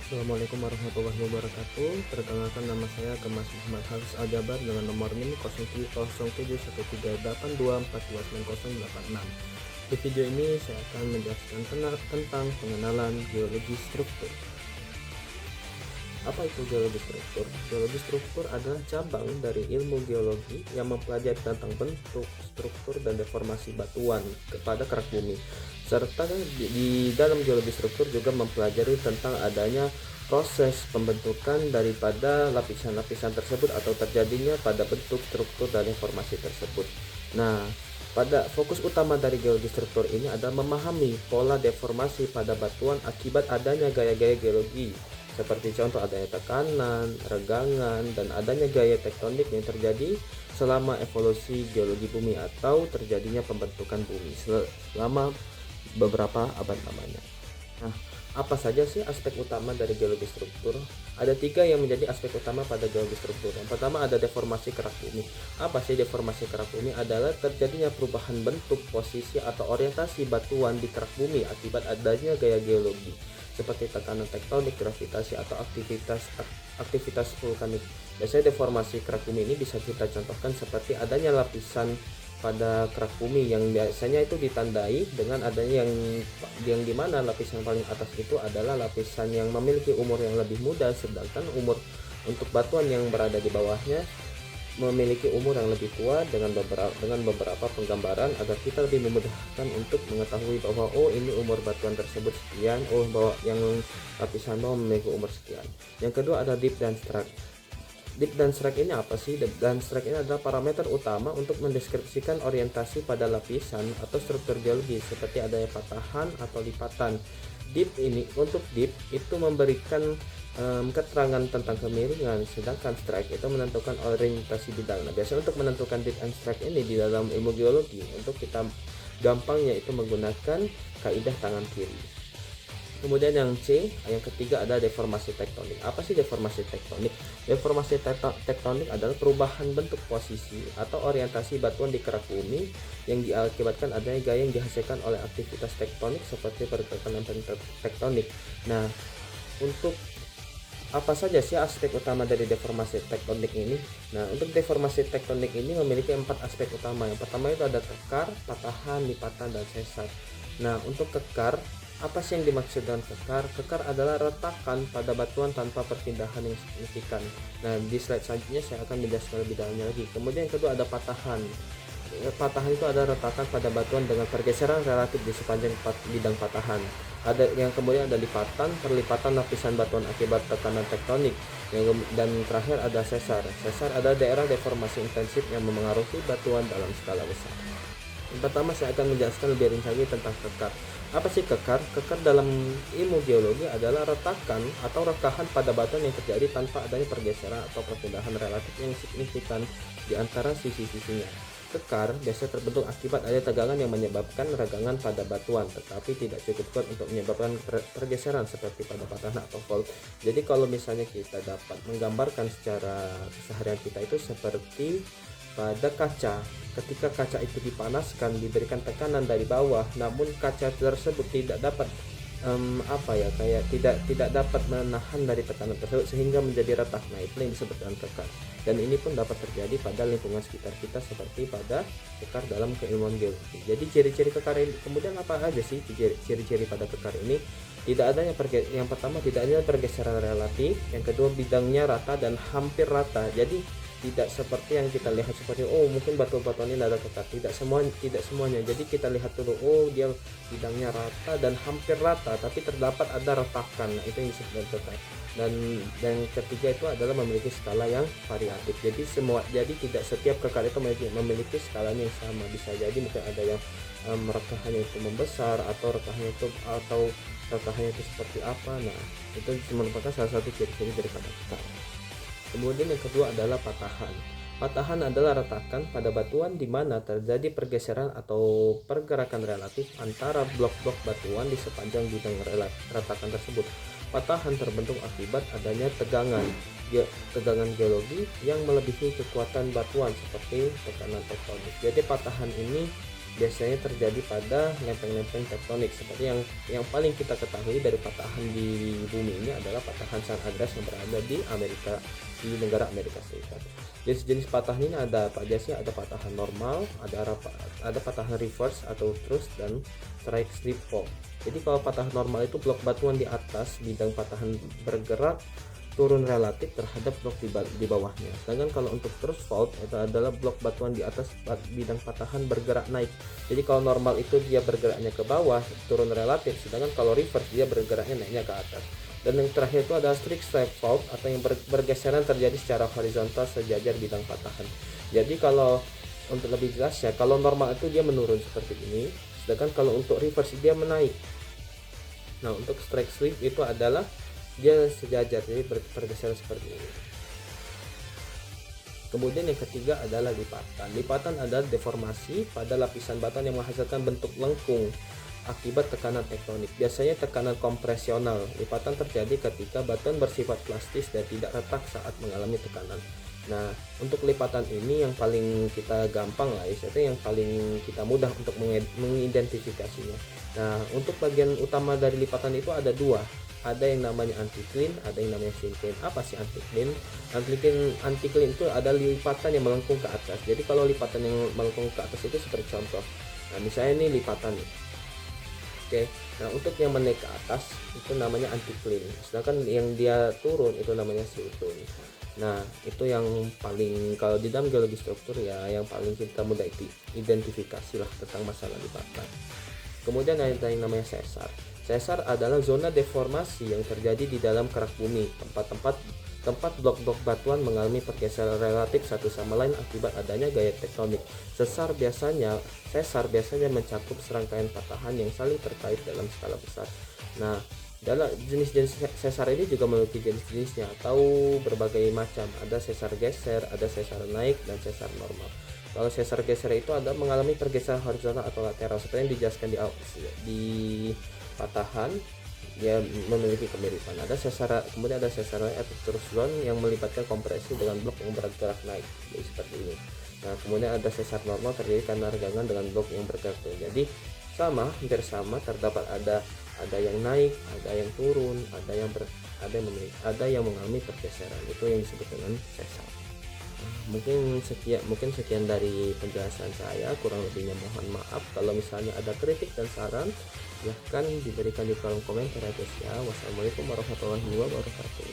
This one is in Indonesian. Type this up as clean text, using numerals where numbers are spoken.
Assalamualaikum warahmatullahi wabarakatuh. Perkenalkan, nama saya Kemas Muhammad Hafiz Al-Jabar dengan nomor NIM 071312429086. Di video ini saya akan menjelaskan tentang pengenalan geologi struktur. Apa itu geologi struktur? Geologi struktur adalah cabang dari ilmu geologi yang mempelajari tentang bentuk, struktur, dan deformasi batuan kepada kerak bumi. Serta di dalam geologi struktur juga mempelajari tentang adanya proses pembentukan daripada lapisan-lapisan tersebut atau terjadinya pada bentuk, struktur, dan deformasi tersebut. Nah, pada fokus utama dari geologi struktur ini adalah memahami pola deformasi pada batuan akibat adanya gaya-gaya geologi, seperti contoh adanya tekanan, regangan, dan adanya gaya tektonik yang terjadi selama evolusi geologi bumi atau terjadinya pembentukan bumi selama beberapa abad lamanya. Nah, apa saja sih aspek utama dari geologi struktur? Ada 3 yang menjadi aspek utama pada geologi struktur. Yang pertama ada deformasi kerak bumi. Apa sih deformasi kerak bumi? Adalah terjadinya perubahan bentuk, posisi, atau orientasi batuan di kerak bumi akibat adanya gaya geologi, seperti tekanan tektonik, gravitasi, atau aktivitas vulkanik. Biasanya deformasi kerak bumi ini bisa kita contohkan seperti adanya lapisan pada kerak bumi yang biasanya itu ditandai dengan adanya yang dimana lapisan paling atas itu adalah lapisan yang memiliki umur yang lebih muda, sedangkan umur untuk batuan yang berada di bawahnya memiliki umur yang lebih tua, dengan beberapa penggambaran agar kita lebih memudahkan untuk mengetahui bahwa oh ini umur batuan tersebut sekian, oh bahwa yang lapisan bawah memiliki umur sekian. Yang kedua ada dip dan strike. Dip dan strike ini apa sih? Dip dan strike ini adalah parameter utama untuk mendeskripsikan orientasi pada lapisan atau struktur geologi seperti adanya patahan atau lipatan. Untuk dip itu memberikan keterangan tentang kemiringan, sedangkan strike itu menentukan orientasi bidang. Nah, biasanya untuk menentukan dip and strike ini di dalam ilmu geologi, untuk kita gampangnya itu menggunakan kaidah tangan kiri. Kemudian yang C, yang ketiga ada deformasi tektonik. Apa sih deformasi tektonik? Deformasi tektonik adalah perubahan bentuk, posisi, atau orientasi batuan di kerak bumi yang diakibatkan adanya gaya yang dihasilkan oleh aktivitas tektonik seperti pergerakan tektonik. Nah, untuk apa saja sih aspek utama dari deformasi tektonik ini? Nah, untuk deformasi tektonik ini memiliki 4 aspek utama. Yang pertama itu ada kekar, patahan, lipatan, dan sesar. Nah, untuk kekar, apa sih yang dimaksud dengan kekar? Kekar adalah retakan pada batuan tanpa perpindahan yang signifikan. Nah, di slide selanjutnya saya akan menjelaskan lebih dalamnya lagi. Kemudian yang kedua ada patahan. Patahan itu adalah retakan pada batuan dengan pergeseran relatif di sepanjang bidang patahan. Kemudian ada lipatan, perlipatan lapisan batuan akibat tekanan tektonik. Dan terakhir ada sesar. Sesar adalah daerah deformasi intensif yang memengaruhi batuan dalam skala besar. Yang pertama saya akan menjelaskan lebih rinci lagi tentang kekar. Apa sih kekar? Kekar dalam ilmu geologi adalah retakan atau rekahan pada batuan yang terjadi tanpa adanya pergeseran atau perpindahan relatif yang signifikan di antara sisi-sisinya. Kekar biasanya terbentuk akibat adanya tegangan yang menyebabkan regangan pada batuan, tetapi tidak cukup kuat untuk menyebabkan pergeseran seperti pada patahan atau fault. Jadi kalau misalnya kita dapat menggambarkan secara keseharian kita itu seperti pada kaca. Ketika kaca itu dipanaskan, diberikan tekanan dari bawah, namun kaca tersebut tidak dapat tidak dapat menahan dari tekanan tersebut sehingga menjadi retak. Nah, itu yang disebut dengan kekar. Dan ini pun dapat terjadi pada lingkungan sekitar kita seperti pada kekar dalam keilmuan geologi. Jadi ciri-ciri kekar ini, kemudian apa aja sih ciri-ciri pada kekar ini? Yang pertama tidak adanya pergeseran relatif, yang kedua bidangnya rata dan hampir rata. Jadi tidak seperti yang kita lihat seperti mungkin batu-batuan ini ada kekar, tidak semuanya. Jadi kita lihat dulu, dia bidangnya rata dan hampir rata, tapi terdapat ada retakan. Nah, itu yang disebut kekar. Dan ketiga itu adalah memiliki skala yang variatif. Jadi tidak setiap kekar itu memiliki skalanya yang sama. Bisa jadi mungkin ada yang rekahannya itu membesar atau rekahannya itu seperti apa. Nah, itu merupakan salah satu ciri-ciri daripada kekar. Kemudian yang kedua adalah patahan. Patahan adalah retakan pada batuan di mana terjadi pergeseran atau pergerakan relatif antara blok-blok batuan di sepanjang bidang retakan tersebut. Patahan terbentuk akibat adanya tegangan geologi yang melebihi kekuatan batuan seperti tekanan tektonik. Jadi patahan ini biasanya terjadi pada lempeng-lempeng tektonik seperti yang paling kita ketahui dari patahan di bumi ini adalah patahan San Andreas yang berada di negara Amerika Serikat. Jenis-jenis patahan ini ada apa aja sih? Ada patahan normal, ada patahan reverse atau thrust, dan strike slip fault. Jadi kalau patahan normal itu blok batuan di atas bidang patahan bergerak turun relatif terhadap blok di bawahnya. Sedangkan kalau untuk thrust fault itu adalah blok batuan di atas bidang patahan bergerak naik. Jadi kalau normal itu dia bergeraknya ke bawah, turun relatif, sedangkan kalau reverse dia bergeraknya naiknya ke atas. Dan yang terakhir itu adalah strict slip fault atau yang bergeseran terjadi secara horizontal sejajar bidang patahan. Jadi kalau untuk lebih jelasnya, kalau normal itu dia menurun seperti ini, sedangkan kalau untuk reverse dia menaik. Nah, untuk strike slip itu adalah dia sejajar, jadi bergeser seperti ini. Kemudian yang ketiga adalah lipatan. Lipatan adalah deformasi pada lapisan batuan yang menghasilkan bentuk lengkung akibat tekanan tektonik. Biasanya tekanan kompresional. Lipatan terjadi ketika batuan bersifat plastis dan tidak retak saat mengalami tekanan. Nah, untuk lipatan ini yang paling kita gampang lah, itu yang paling kita mudah untuk mengidentifikasinya. Nah, untuk bagian utama dari lipatan itu ada dua. Ada yang namanya anticline, ada yang namanya syncline. Apa sih anticline? Anticline itu ada lipatan yang melengkung ke atas. Jadi kalau lipatan yang melengkung ke atas itu seperti contoh. Nah, misalnya ini lipatan nih. Oke. Nah, untuk yang menaik ke atas itu namanya anticline. Sedangkan yang dia turun itu namanya syncline. Nah, itu yang paling, kalau di dalam geologi struktur ya, yang paling kita mudah identifikasi lah tentang masalah lipatan. Kemudian ada yang namanya sesar. Sesar adalah zona deformasi yang terjadi di dalam kerak bumi, tempat blok-blok batuan mengalami pergeseran relatif satu sama lain akibat adanya gaya tektonik. Sesar biasanya mencakup serangkaian patahan yang saling terkait dalam skala besar. Nah, dalam jenis-jenis sesar ini juga memiliki jenis-jenisnya atau berbagai macam. Ada sesar geser, ada sesar naik, dan sesar normal. Kalau sesar geser itu ada mengalami pergeseran horizontal atau lateral seperti yang dijelaskan di patahan, dia memiliki kemiripan. Kemudian ada sesar naik atau thrust zone yang melibatkan kompresi dengan blok yang bergerak naik, jadi seperti ini. Nah, kemudian ada sesar normal terjadi karena regangan dengan blok yang bergerak turun. Jadi hampir sama, terdapat ada yang naik, ada yang turun, ada yang mengalami pergeseran. Itu yang disebut dengan sesar. Mungkin sekian dari penjelasan saya, kurang lebihnya mohon maaf. Kalau misalnya ada kritik dan saran, silahkan diberikan di kolom komentar ya guys ya. Wassalamualaikum warahmatullahi wabarakatuh.